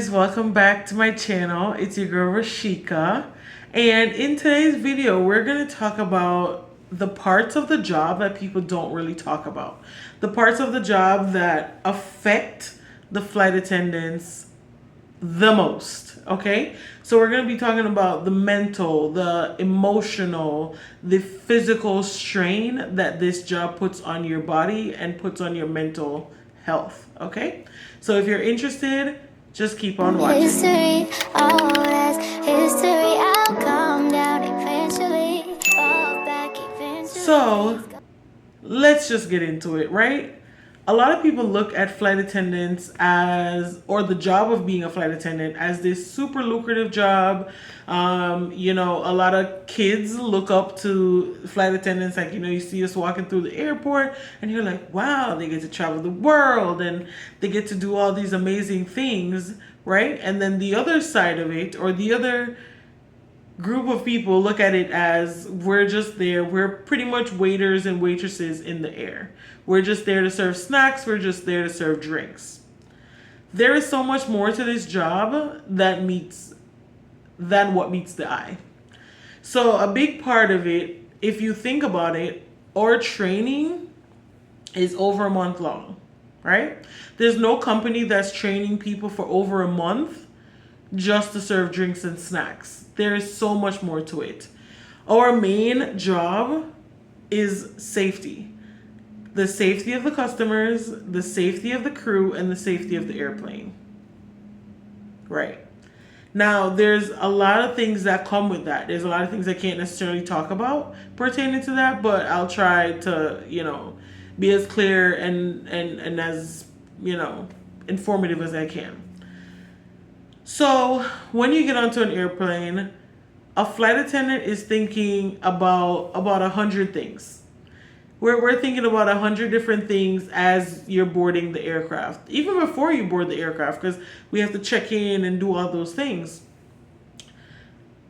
guys, welcome back to my channel. It's your girl Rashika, and in today's video we're going to talk about the parts of the job that people don't really talk about. The parts of the job that affect the flight attendants the most, okay? So we're going to be talking about the mental, the emotional, the physical strain that this job puts on your body and puts on your mental health, okay? So if you're interested, just keep on watching. History, all that's history. I'll calm down eventually. Fall back eventually. So let's just get into it, right? A lot of people look at flight attendants as, or the job of being a flight attendant, as this super lucrative job. A lot of kids look up to flight attendants. Like, you see us walking through the airport and you're like, wow, they get to travel the world and they get to do all these amazing things, right? And then the other side of it, or the other group of people, look at it as we're just there. We're pretty much waiters and waitresses in the air. We're just there to serve snacks. We're just there to serve drinks. There is so much more to this job than what meets the eye. So a big part of it, if you think about it, our training is over a month long, right? There's no company that's training people for over a month just to serve drinks and snacks. There is so much more to it. Our main job is safety. The safety of the customers, the safety of the crew, and the safety of the airplane. Right. Now, there's a lot of things that come with that. There's a lot of things I can't necessarily talk about pertaining to that, but I'll try to, be as clear and as, informative as I can. So when you get onto an airplane, a flight attendant is thinking about 100 things. We're thinking about 100 different things as you're boarding the aircraft, even before you board the aircraft, because we have to check in and do all those things.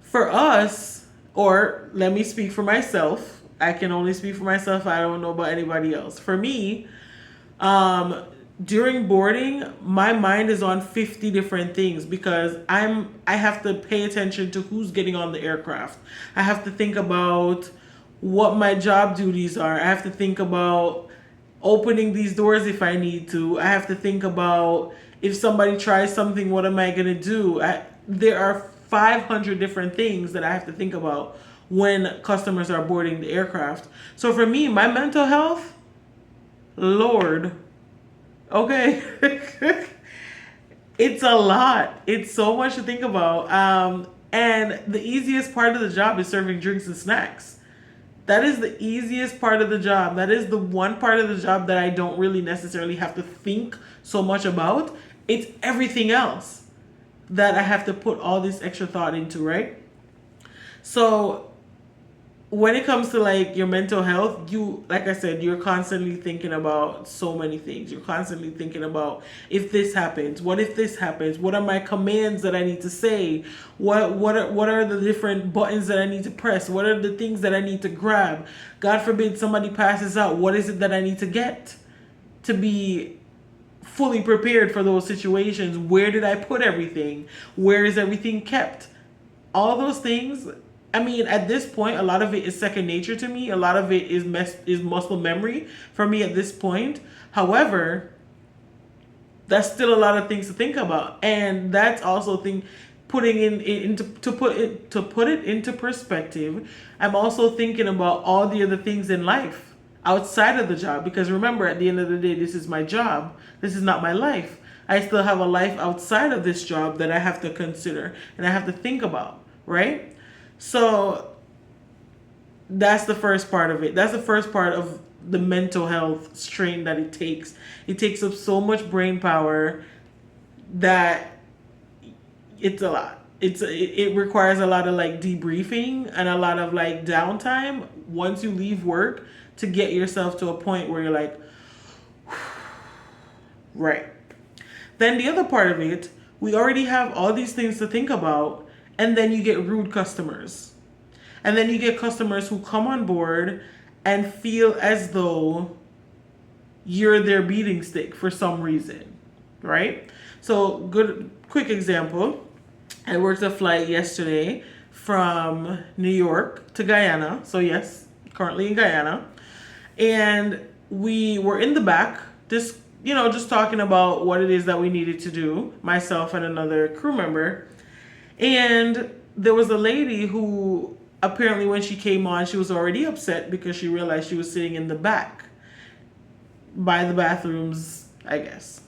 For us, or let me speak for myself, I can only speak for myself. I don't know about anybody else. For me, during boarding, my mind is on 50 different things because I have to pay attention to who's getting on the aircraft. I have to think about what my job duties are. I have to think about opening these doors if I need to. I have to think about if somebody tries something, what am I going to do? There are 500 different things that I have to think about when customers are boarding the aircraft. So for me, my mental health, Lord, okay. It's a lot. It's so much to think about. And the easiest part of the job is serving drinks and snacks. That is the easiest part of the job. That is the one part of the job that I don't really necessarily have to think so much about. It's everything else that I have to put all this extra thought into, right? So when it comes to like your mental health, like I said, you're constantly thinking about so many things. You're constantly thinking about, if this happens, what if this happens? What are my commands that I need to say? What are the different buttons that I need to press? What are the things that I need to grab? God forbid somebody passes out. What is it that I need to get to be fully prepared for those situations? Where did I put everything? Where is everything kept? All those things. I mean, at this point, a lot of it is second nature to me. A lot of it is muscle memory for me at this point. However, that's still a lot of things to think about, and that's also putting to put it into perspective. I'm also thinking about all the other things in life outside of the job, because remember, at the end of the day, this is my job. This is not my life. I still have a life outside of this job that I have to consider and I have to think about, right? So that's the first part of it. That's the first part of the mental health strain that it takes. It takes up so much brain power that it's a lot. It requires a lot of like debriefing and a lot of like downtime once you leave work to get yourself to a point where you're like, right. Then the other part of it, we already have all these things to think about. And then you get rude customers. And then you get customers who come on board and feel as though you're their beating stick for some reason, right? So, quick example. I worked a flight yesterday from New York to Guyana. So, yes, currently in Guyana. And we were in the back, just talking about what it is that we needed to do, myself and another crew member. And there was a lady who apparently, when she came on, she was already upset because she realized she was sitting in the back by the bathrooms, I guess.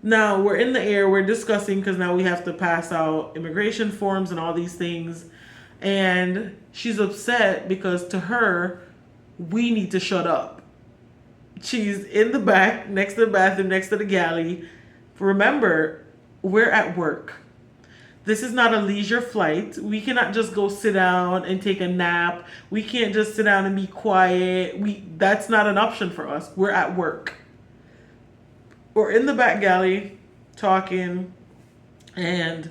Now we're in the air, we're discussing because now we have to pass out immigration forms and all these things. And she's upset because to her, we need to shut up. She's in the back, next to the bathroom, next to the galley. Remember, we're at work. This is not a leisure flight. We cannot just go sit down and take a nap. We can't just sit down and be quiet. That's not an option for us. We're at work. We're in the back galley talking and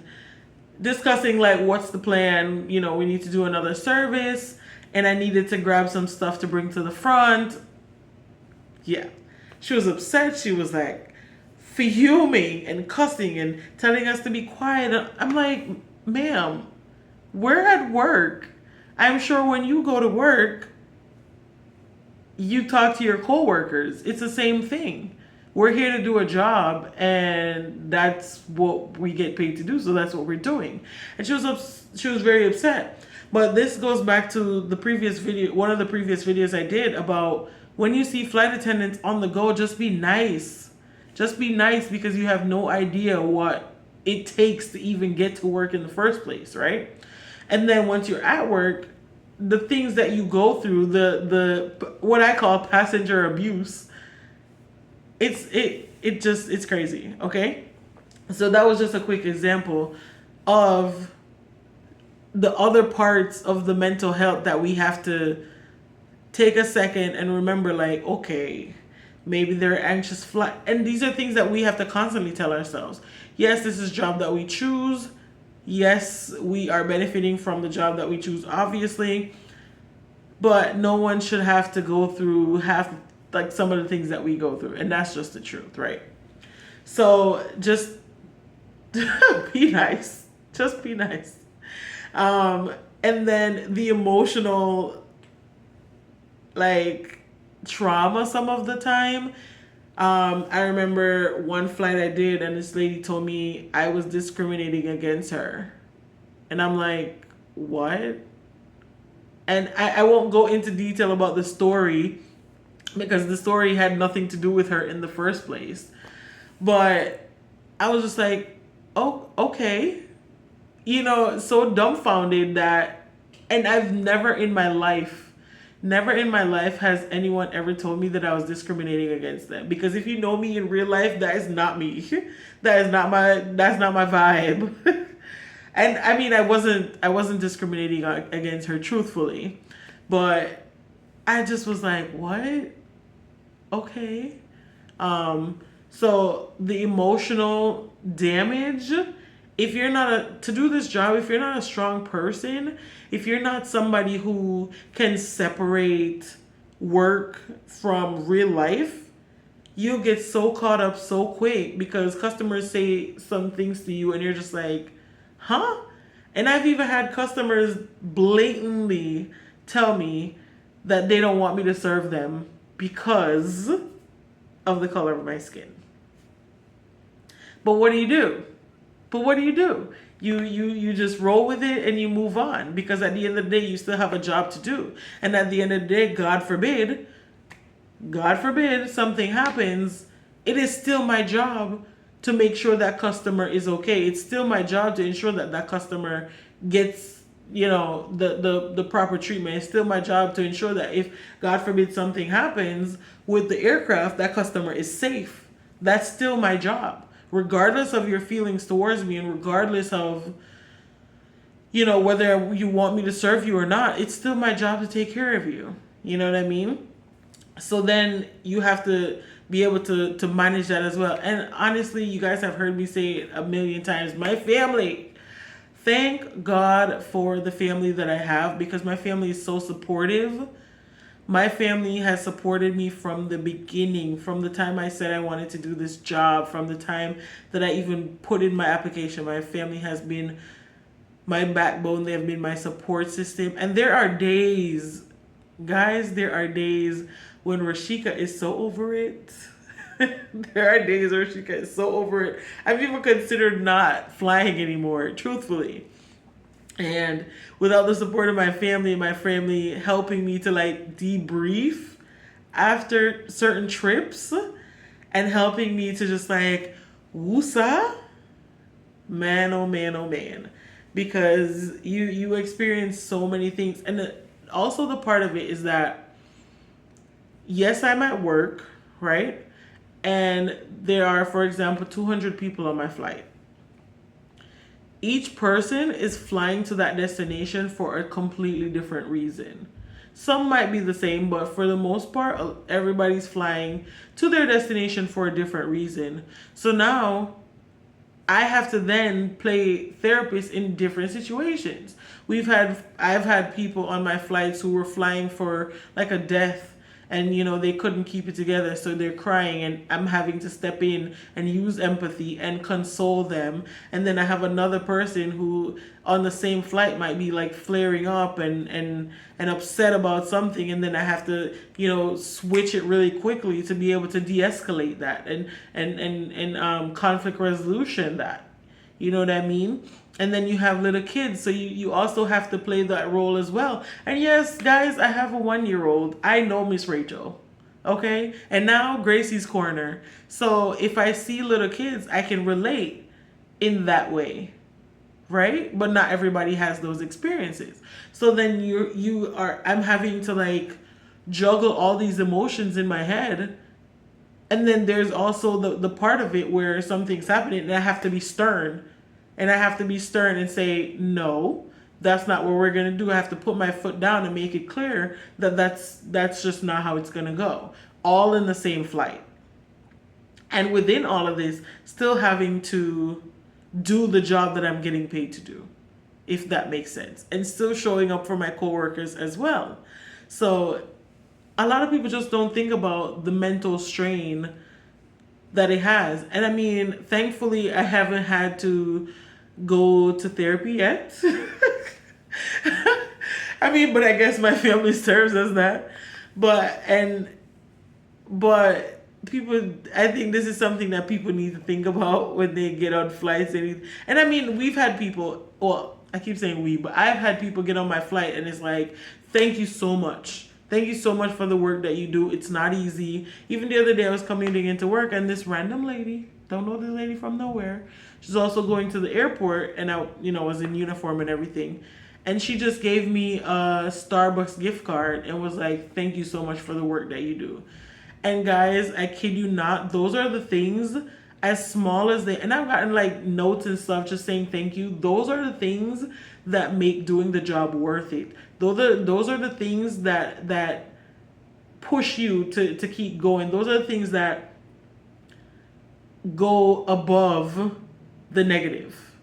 discussing like what's the plan. We need to do another service and I needed to grab some stuff to bring to the front. Yeah. She was upset. She was like fuming and cussing and telling us to be quiet. I'm like, ma'am, we're at work. I'm sure when you go to work, you talk to your coworkers. It's the same thing. We're here to do a job, and that's what we get paid to do. So that's what we're doing. And she was very upset. But this goes back to the previous video, one of the previous videos I did about when you see flight attendants on the go, just be nice. Just be nice because you have no idea what it takes to even get to work in the first place, right? And then once you're at work, the things that you go through, the what I call passenger abuse, it's crazy, okay? So that was just a quick example of the other parts of the mental health that we have to take a second and remember, like, okay, maybe they're anxious flight. And these are things that we have to constantly tell ourselves. Yes, this is a job that we choose. Yes, we are benefiting from the job that we choose, obviously. But no one should have to go through like some of the things that we go through. And that's just the truth, right? So just be nice. Just be nice. And then the emotional, like, trauma some of the time. I remember one flight I did and this lady told me I was discriminating against her. And I'm like, what? And I won't go into detail about the story because the story had nothing to do with her in the first place. But I was just like, oh, okay. So dumbfounded that, and I've never in my life has anyone ever told me that I was discriminating against them. Because if you know me in real life, that is not me. That's not my vibe. And I mean, I wasn't discriminating against her truthfully, but I just was like, what? Okay. So the emotional damage, if you're not to do this job, if you're not a strong person, if you're not somebody who can separate work from real life, you'll get so caught up so quick because customers say some things to you and you're just like, huh? And I've even had customers blatantly tell me that they don't want me to serve them because of the color of my skin. But what do you do? You just roll with it and you move on because at the end of the day, you still have a job to do. And at the end of the day, God forbid something happens, it is still my job to make sure that customer is okay. It's still my job to ensure that customer gets, the proper treatment. It's still my job to ensure that if God forbid something happens with the aircraft, that customer is safe. That's still my job. Regardless of your feelings towards me and regardless of, whether you want me to serve you or not, it's still my job to take care of you. You know what I mean? So then you have to be able to manage that as well. And honestly, you guys have heard me say it a million times. My family, thank God for the family that I have because my family is so supportive. My family has supported me from the beginning, from the time I said I wanted to do this job, from the time that I even put in my application. My family has been my backbone. They have been my support system. And there are days, guys, there are days when Rashika is so over it. There are days where Rashika is so over it. I've even considered not flying anymore, truthfully. And without the support of my family helping me to like debrief after certain trips and helping me to just like woosa, man, oh man, oh man, because you experience so many things. And also the part of it is that yes, I'm at work, right? And there are, for example, 200 people on my flight. Each person is flying to that destination for a completely different reason. Some might be the same, but for the most part, everybody's flying to their destination for a different reason. So now I have to then play therapist in different situations. I've had people on my flights who were flying for like a death, and they couldn't keep it together, so they're crying, and I'm having to step in and use empathy and console them. And then I have another person who on the same flight might be like flaring up and upset about something, and then I have to switch it really quickly to be able to de-escalate that and conflict resolution that. You know what I mean? And then you have little kids, so you also have to play that role as well. And yes, guys, I have a 1-year-old. I know Miss Rachel. Okay? And now Gracie's corner. So if I see little kids, I can relate in that way. Right? But not everybody has those experiences. So then I'm having to like juggle all these emotions in my head. And then there's also the part of it where something's happening and I have to be stern. And I have to be stern and say, no, that's not what we're going to do. I have to put my foot down and make it clear that that's just not how it's going to go. All in the same flight. And within all of this, still having to do the job that I'm getting paid to do, if that makes sense. And still showing up for my coworkers as well. So a lot of people just don't think about the mental strain that it has. And I mean, thankfully, I haven't had to go to therapy yet. I mean, but I guess my family serves as that. But people, I think this is something that people need to think about when they get on flights. And I mean, we've had people, well, I keep saying we, but I've had people get on my flight and it's like, thank you so much. Thank you so much for the work that you do. It's not easy. Even the other day I was commuting into work and this random lady, don't know this lady from nowhere, she's also going to the airport, and I was in uniform and everything. And she just gave me a Starbucks gift card and was like, thank you so much for the work that you do. And guys, I kid you not, those are the things, as small as they, and I've gotten like notes and stuff just saying thank you. Those are the things that make doing the job worth it. Those are the things that push you to keep going. Those are the things that go above the negative.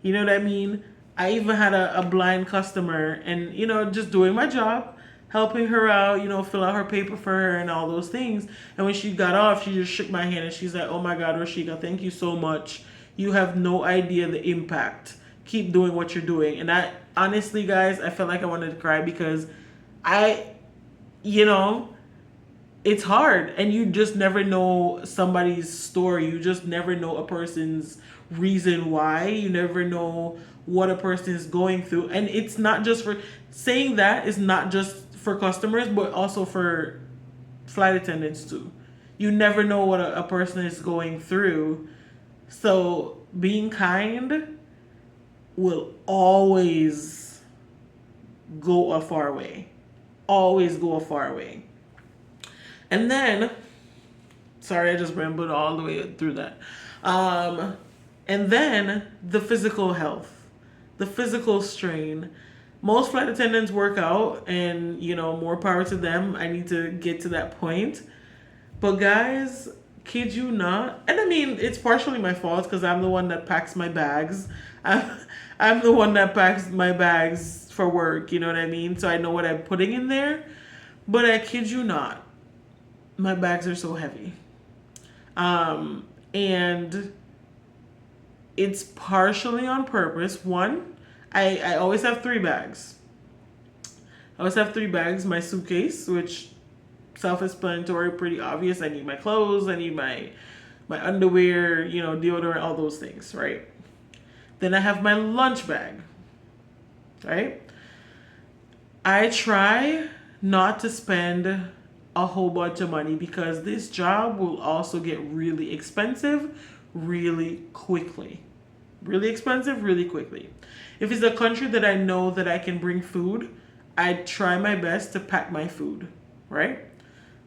You know what I mean? I even had a blind customer and, just doing my job, helping her out, fill out her paper for her and all those things. And when she got off, she just shook my hand and she's like, oh my God, Rashika, thank you so much. You have no idea the impact. Keep doing what you're doing. And I honestly, guys, I felt like I wanted to cry because it's hard and you just never know somebody's story. You just never know a person's reason why. You never know what a person is going through. And it's not just for saying that is not just for customers, but also for flight attendants too. You never know what a person is going through. So being kind will always go a far way. Always go a far way. And then, sorry, I just rambled all the way through that. And then the physical health, the physical strain. Most flight attendants work out and, more power to them. I need to get to that point. But guys, kid you not. And I mean, it's partially my fault because I'm the one that packs my bags. I'm the one that packs my bags for work, you know what I mean? So I know what I'm putting in there. But I kid you not, my bags are so heavy. And it's partially on purpose. One, I always have 3 bags. I always have 3 bags. My suitcase, which self-explanatory, pretty obvious. I need my clothes, I need my underwear, deodorant, all those things, right? Then I have my lunch bag, right? I try not to spend a whole bunch of money because this job will also get really expensive really quickly. Really expensive really quickly. If it's a country that I know that I can bring food, I try my best to pack my food, right?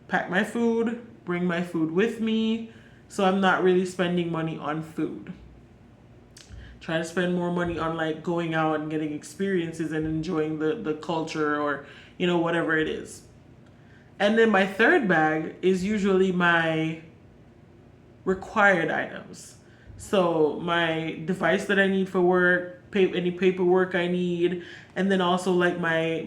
Pack my food, bring my food with me, so I'm not really spending money on food. Try to spend more money on like going out and getting experiences and enjoying the culture or whatever it is. And then my 3rd bag is usually my required items. So my device that I need for work, any paperwork I need, and then also like my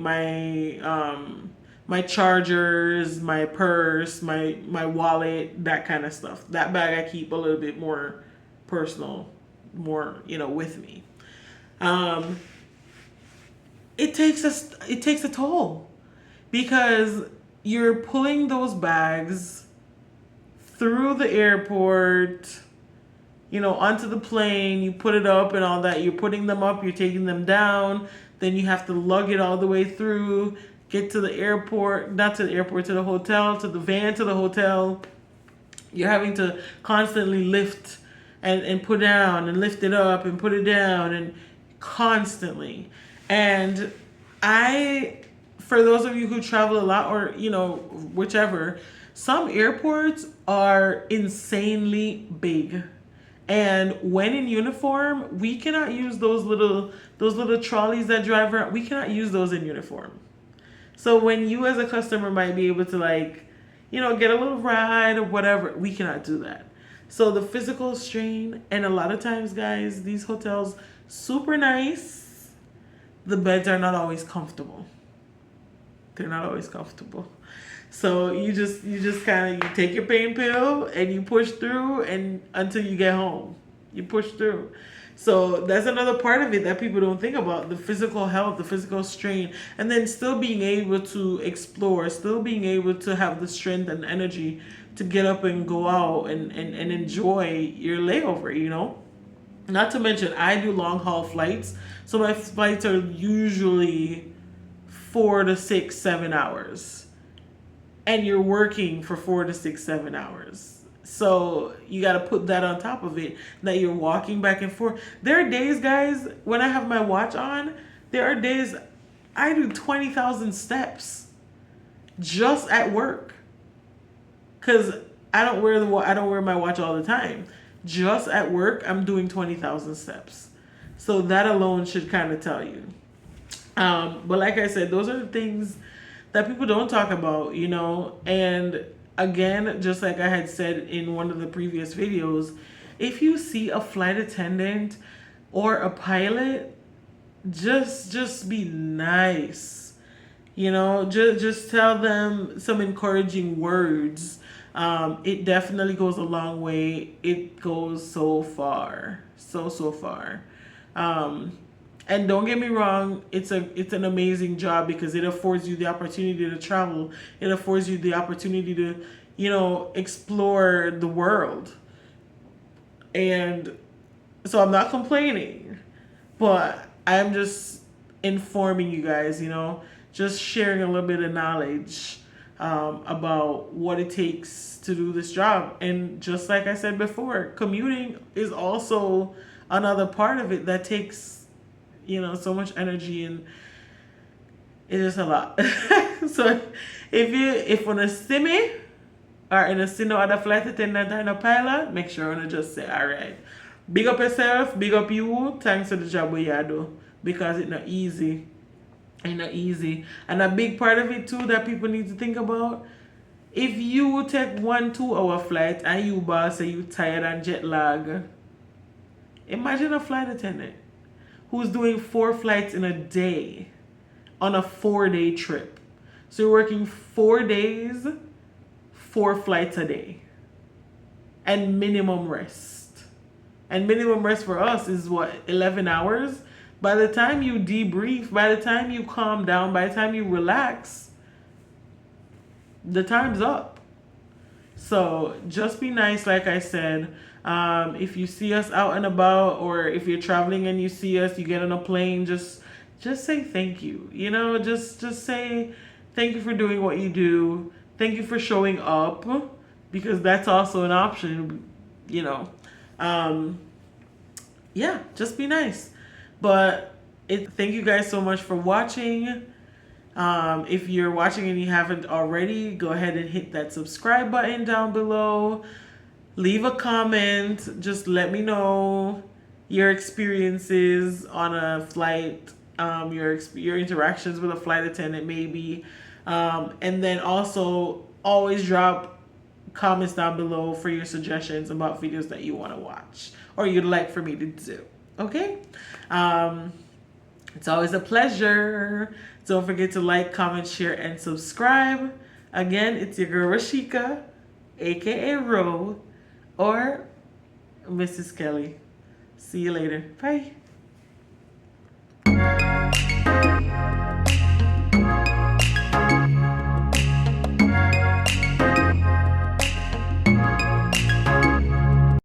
chargers, my purse, my wallet, that kind of stuff. That bag I keep a little bit more personal, more with me. It takes a toll because you're pulling those bags through the airport, onto the plane, you put it up and all that. You're putting them up, you're taking them down, then you have to lug it all the way through, get to the airport, not to the airport, to the hotel, to the van, to the hotel. You're having to constantly lift and put down and lift it up and put it down and constantly. And for those of you who travel a lot or, whichever, some airports are insanely big. And when in uniform, we cannot use those little trolleys that drive around. We cannot use those in uniform. So when you as a customer might be able to get a little ride or whatever, we cannot do that. So the physical strain, and a lot of times, guys, these hotels, super nice. The beds are not always comfortable. They're not always comfortable. So you just kind of, you take your pain pill and you push through and until you get home. You push through. So that's another part of it that people don't think about, the physical health, the physical strain, and then still being able to explore, still being able to have the strength and energy to get up and go out and enjoy your layover, Not to mention, I do long haul flights. So my flights are usually 4 to 6, 7 hours. And you're working for 4 to 6, 7 hours. So you got to put that on top of it, that you're walking back and forth. There are days, guys, when I have my watch on, there are days I do 20,000 steps just at work. Because I don't wear my watch all the time. Just at work, I'm doing 20,000 steps. So that alone should kind of tell you. But like I said, those are the things that people don't talk about, and again, just like I had said in one of the previous videos, if you see a flight attendant or a pilot, just be nice, just tell them some encouraging words. It definitely goes a long way. It goes so far, so far. And don't get me wrong, it's an amazing job because it affords you the opportunity to travel. It affords you the opportunity to, explore the world. And so I'm not complaining, but I'm just informing you guys, just sharing a little bit of knowledge about what it takes to do this job. And just like I said before, commuting is also another part of it that takes so much energy, and it's just a lot. So if you want to see me or in a see no other flight attendant or no pilot, make sure you just say, all right, big up yourself, big up you, thanks for the job we do, because it's not easy. It's not easy. And a big part of it too that people need to think about, if you take 1-2 hour flight and you boss say you tired and jet lag, imagine a flight attendant who's doing 4 flights in a day on a 4-day trip. So you're working 4 days, 4 flights a day, and minimum rest. And minimum rest for us is what, 11 hours? By the time you debrief, by the time you calm down, by the time you relax, the time's up. So just be nice, like I said. If you see us out and about, or if you're traveling and you see us, you get on a plane, just say thank you. You know, just say thank you for doing what you do. Thank you for showing up, because that's also an option. You know, yeah, just be nice. But thank you guys so much for watching. If you're watching and you haven't already, go ahead and hit that subscribe button down below. Leave a comment. Just let me know your experiences on a flight, your interactions with a flight attendant maybe. And then also always drop comments down below for your suggestions about videos that you want to watch or you'd like for me to do. Okay? It's always a pleasure. Don't forget to like, comment, share, and subscribe. Again, it's your girl Rashika, aka Ro, or Mrs. Kelly. See you later. Bye.